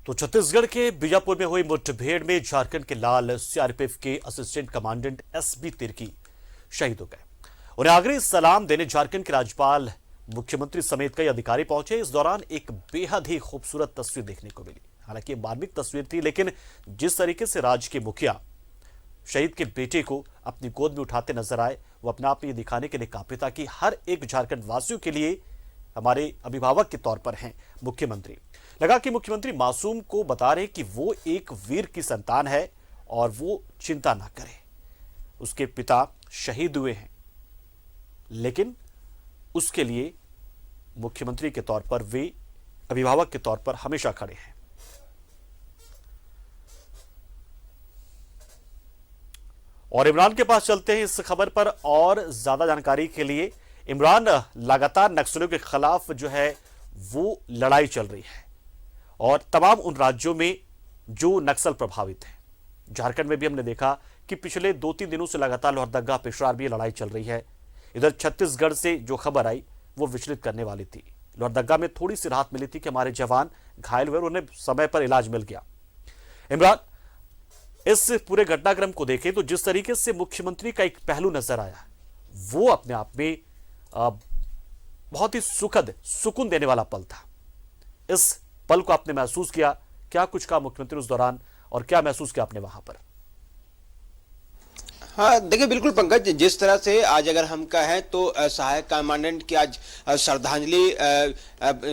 तो छत्तीसगढ़ के बीजापुर में हुई मुठभेड़ में झारखंड के लाल सीआरपीएफ के असिस्टेंट कमांडेंट एसबी तिर्की शहीद हो गए। उन्हें आखिरी सलाम देने झारखंड के राज्यपाल, मुख्यमंत्री समेत कई अधिकारी पहुंचे। इस दौरान एक बेहद ही खूबसूरत तस्वीर देखने को मिली। हालांकि मार्मिक तस्वीर थी, लेकिन जिस तरीके से राज्य के मुखिया शहीद के बेटे को अपनी गोद में उठाते नजर आए, वो अपने आप में ये दिखाने के लिए काफी था कि हर एक झारखंड वासियों के लिए हमारे अभिभावक के तौर पर हैं मुख्यमंत्री। लगा कि मुख्यमंत्री मासूम को बता रहे कि वो एक वीर की संतान है और वो चिंता ना करे। उसके पिता शहीद हुए हैं, लेकिन उसके लिए मुख्यमंत्री के तौर पर वे अभिभावक के तौर पर हमेशा खड़े हैं। और इमरान के पास चलते हैं इस खबर पर और ज्यादा जानकारी के लिए। इमरान, लगातार नक्सलियों के खिलाफ जो है वो लड़ाई चल रही है और तमाम उन राज्यों में जो नक्सल प्रभावित हैं। झारखंड में भी हमने देखा कि पिछले 2-3 दिनों से लगातार लोहरदगा पेशवार भी लड़ाई चल रही है। इधर छत्तीसगढ़ से जो खबर आई वो विचलित करने वाली थी। लोहरदगा में थोड़ी सी राहत मिली थी कि हमारे जवान घायल हुए, उन्हें समय पर इलाज मिल गया। इमरान, इस पूरे घटनाक्रम को देखें तो जिस तरीके से मुख्यमंत्री का एक पहलू नजर आया, वो अपने आप में बहुत ही सुखद, सुकून देने वाला पल था। इस पल को आपने महसूस किया? क्या कुछ कहा मुख्यमंत्री उस दौरान और क्या महसूस किया आपने वहां पर? हाँ, देखिए बिल्कुल पंकज, जिस तरह से आज अगर हम कहें तो सहायक कमांडेंट की आज श्रद्धांजलि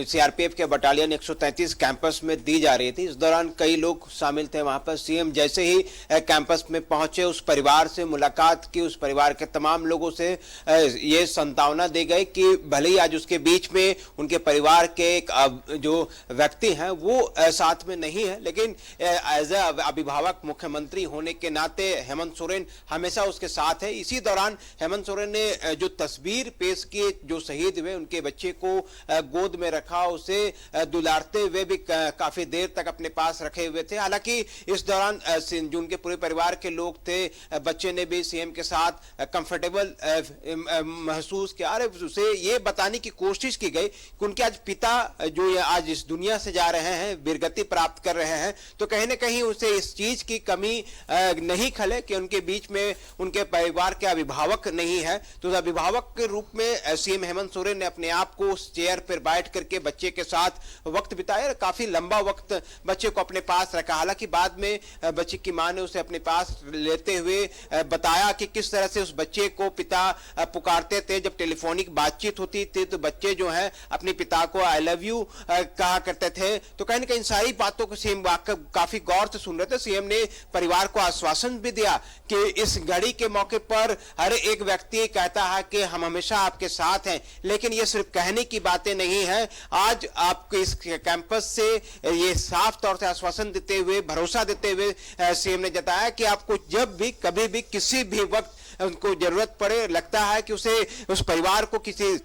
सीआरपीएफ के बटालियन 133 कैंपस में दी जा रही थी। इस दौरान कई लोग शामिल थे वहां पर। सीएम जैसे ही कैंपस में पहुंचे, उस परिवार से मुलाकात की, उस परिवार के तमाम लोगों से ये संतावना दी गई कि भले ही आज उसके बीच में उनके परिवार के एक जो व्यक्ति हैं वो साथ में नहीं है, लेकिन एज ए अभिभावक, मुख्यमंत्री होने के नाते हेमंत सोरेन हमेशा उसके साथ है। इसी दौरान हेमंत सोरेन ने जो तस्वीर पेश की, जो शहीद हुए उनके बच्चे को गोद में रखा, उसे दुलारते हुए भी काफी देर तक अपने पास रखे हुए थे। हालांकि इस दौरान जो उनके पूरे परिवार के लोग थे, बच्चे ने भी सीएम के साथ कंफर्टेबल महसूस किया। अरे उसे ये बताने की कोशिश की गई कि उनके आज पिता जो आज इस दुनिया से जा रहे हैं, वीरगति प्राप्त कर रहे हैं, तो कहीं ना कहीं उसे इस चीज की कमी नहीं खले कि उनके बीच में उनके परिवार के अभिभावक नहीं है। तो अभिभावक के रूप में सीएम हेमंत सोरेन ने अपने आप को उस चेयर पर बैठ करके बच्चे के साथ वक्त बिताया। काफी लंबा वक्त बच्चे को अपने पास रखा। हालांकि बाद में बच्चे की मां ने उसे अपने पास लेते हुए बताया कि किस तरह से उस बच्चे को पिता पुकारते थे। जब टेलीफोनिक बातचीत होती थी तो बच्चे जो है अपने पिता को आई लव यू कहा करते थे। तो कहीं ना कहीं सारी बातों को सीएम काफी गौर से सुन रहे थे। सीएम ने परिवार को आश्वासन भी दिया कि इस घड़ी के मौके पर हर एक व्यक्ति कहता है कि हम हमेशा आपके साथ हैं, लेकिन ये सिर्फ कहने की बातें नहीं है। आज आपके इस कैंपस से ये साफ तौर से आश्वासन देते हुए, भरोसा देते हुए सीएम ने जताया कि आपको जब भी, कभी भी, किसी भी वक्त उनको जरूरत पड़े, लगता है कि उसे, उस परिवार को किसी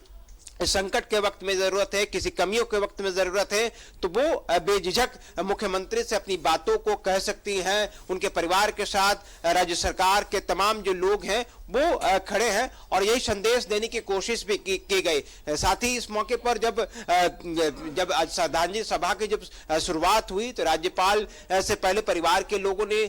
संकट के वक्त में जरूरत है, किसी कमियों के वक्त में जरूरत है, तो वो बेझिझक मुख्यमंत्री से अपनी बातों को कह सकती हैं। उनके परिवार के साथ राज्य सरकार के तमाम जो लोग हैं वो खड़े हैं और यही संदेश देने की कोशिश भी की गई। साथ ही इस मौके पर जब श्रद्धांजलि सभा की जब शुरुआत हुई तो राज्यपाल से पहले परिवार के लोगों ने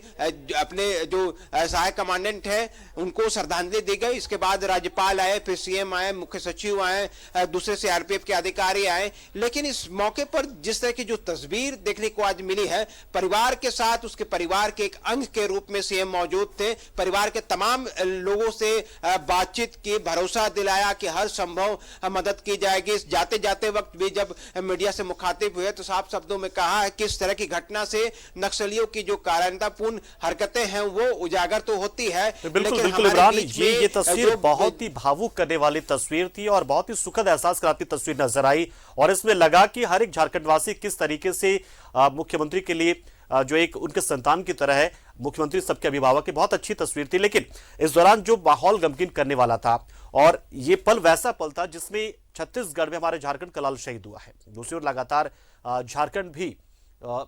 अपने जो सहायक कमांडेंट है उनको श्रद्धांजलि दी गई। इसके बाद राज्यपाल आए, फिर सीएम आए, मुख्य सचिव आए, दूसरे सीआरपीएफ के अधिकारी आए। लेकिन इस मौके पर जिस तरह की जो तस्वीर देखने को आज मिली है, परिवार के साथ उसके परिवार के एक अंग के रूप में सीएम मौजूद थे। परिवार के तमाम लोगों से बातचीत की, भरोसा दिलाया कि हर संभव मदद की जाएगी। जाते जाते वक्त भी जब मीडिया से मुखातिब हुए तो साफ शब्दों में कहा है कि इस तरह की घटना से नक्सलियों की जो कायरतापूर्ण हरकतें हैं वो उजागर तो होती है। बिल्कुल बिल्कुल इमरान, ये तस्वीर बहुत ही भावुक करने वाली तस्वीर थी और बहुत ही सुखद एहसास कराती तस्वीर नजर आई और इसमें लगा कि हर एक झारखंडवासी किस तरीके से मुख्यमंत्री के लिए जो एक उनके संतान की तरह है, मुख्यमंत्री सबके अभिभावक की बहुत अच्छी तस्वीर थी। लेकिन इस दौरान जो माहौल गमगीन करने वाला था और ये पल वैसा पल था जिसमें छत्तीसगढ़ में हमारे झारखंड का लाल शहीद हुआ है। दूसरी ओर लगातार झारखंड भी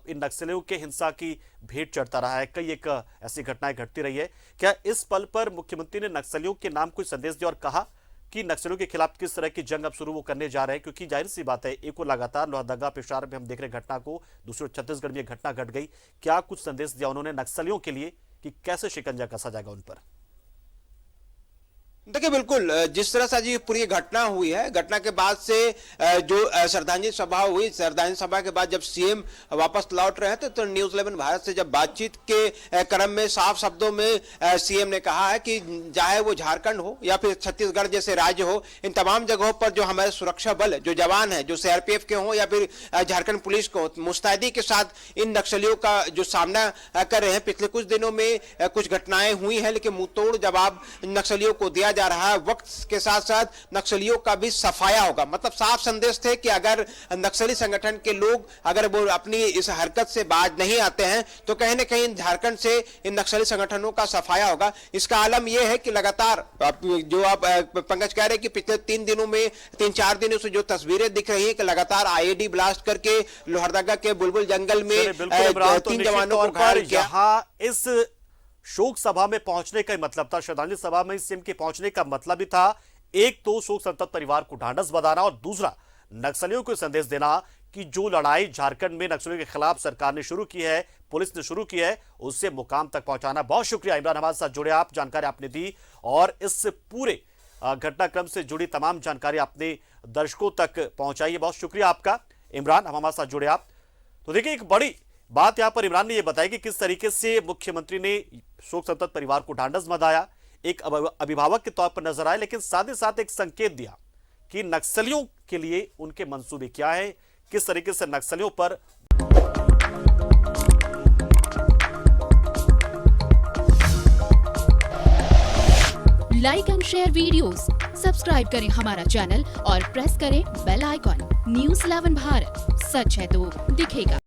इन नक्सलियों के हिंसा की भेंट चढ़ता रहा है। कई एक ऐसी घटनाएं घटती रही है। क्या इस पल पर मुख्यमंत्री ने नक्सलियों के नाम कोई संदेश दिया और कहा कि नक्सलियों के खिलाफ किस तरह की जंग अब शुरू वो करने जा रहे हैं, क्योंकि जाहिर सी बात है एक को लगातार लोहरदगा पेशावर में हम देख रहे घटना को, दूसरे छत्तीसगढ़ में घटना घट गई। क्या कुछ संदेश दिया उन्होंने नक्सलियों के लिए कि कैसे शिकंजा कसा जाएगा उन पर? देखिए बिल्कुल, जिस तरह से आज ये पूरी घटना हुई है, घटना के बाद से जो श्रद्धांजलि सभा हुई, श्रद्धांजलि सभा के बाद जब सीएम वापस लौट रहे थे तो न्यूज 11 भारत से जब बातचीत के क्रम में साफ शब्दों में सीएम ने कहा है कि चाहे वो झारखंड हो या फिर छत्तीसगढ़ जैसे राज्य हो, इन तमाम जगहों पर जो हमारे सुरक्षा बल जो जवान है, जो सीआरपीएफ के हों या फिर झारखंड पुलिस को, मुस्तैदी के साथ इन नक्सलियों का जो सामना कर रहे हैं। पिछले कुछ दिनों में कुछ घटनाएं हुई हैं, लेकिन मुंहतोड़ जवाब नक्सलियों को दिया जा रहा है। वक्त के साथ साथ नक्सलियों का भी सफाया होगा, मतलब साफ संदेश थे कि अगर नक्सली संगठन के लोग अगर वो अपनी इस हरकत से बाज नहीं आते हैं तो कहीं ना कहीं झारखंड से इन नक्सली संगठनों का सफाया होगा। इसका आलम यह है कि लगातार जो आप पंकज कह रहे हैं कि पिछले 3-4 दिनों से जो तस्वीरें दिख रही है कि लगातार आईईडी ब्लास्ट करके लोहरदगा के बुलबुल जंगल में 3 जवानों को घायल किया। इस शोक सभा में पहुंचने का मतलब था, श्रद्धांजलि सभा में सीएम के पहुंचने का मतलब भी था, एक तो शोक संतप्त परिवार को ढांढस बंधाना और दूसरा नक्सलियों को संदेश देना कि जो लड़ाई झारखंड में नक्सलियों के खिलाफ सरकार ने शुरू की है, पुलिस ने शुरू की है, उससे मुकाम तक पहुंचाना। बहुत शुक्रिया इमरान, हमारे साथ जुड़े आप, जानकारी आपने दी और इस पूरे घटनाक्रम से जुड़ी तमाम जानकारी आपने दर्शकों तक पहुंचाई है। बहुत शुक्रिया आपका इमरान, हमारे साथ जुड़े आप। तो देखिए एक बड़ी बात यहां पर इमरान ने यह बताया कि किस तरीके से मुख्यमंत्री ने शोक संतप्त परिवार को ढांढस बंधाया, एक अभिभावक के तौर पर नजर आए, लेकिन साथ ही साथ एक संकेत दिया कि नक्सलियों के लिए उनके मंसूबे क्या है, किस तरीके से नक्सलियों पर like and share videos, subscribe करें हमारा चैनल और प्रेस करें बेल आइकॉन। न्यूज़ 11 भारत, सच है तो दिखेगा।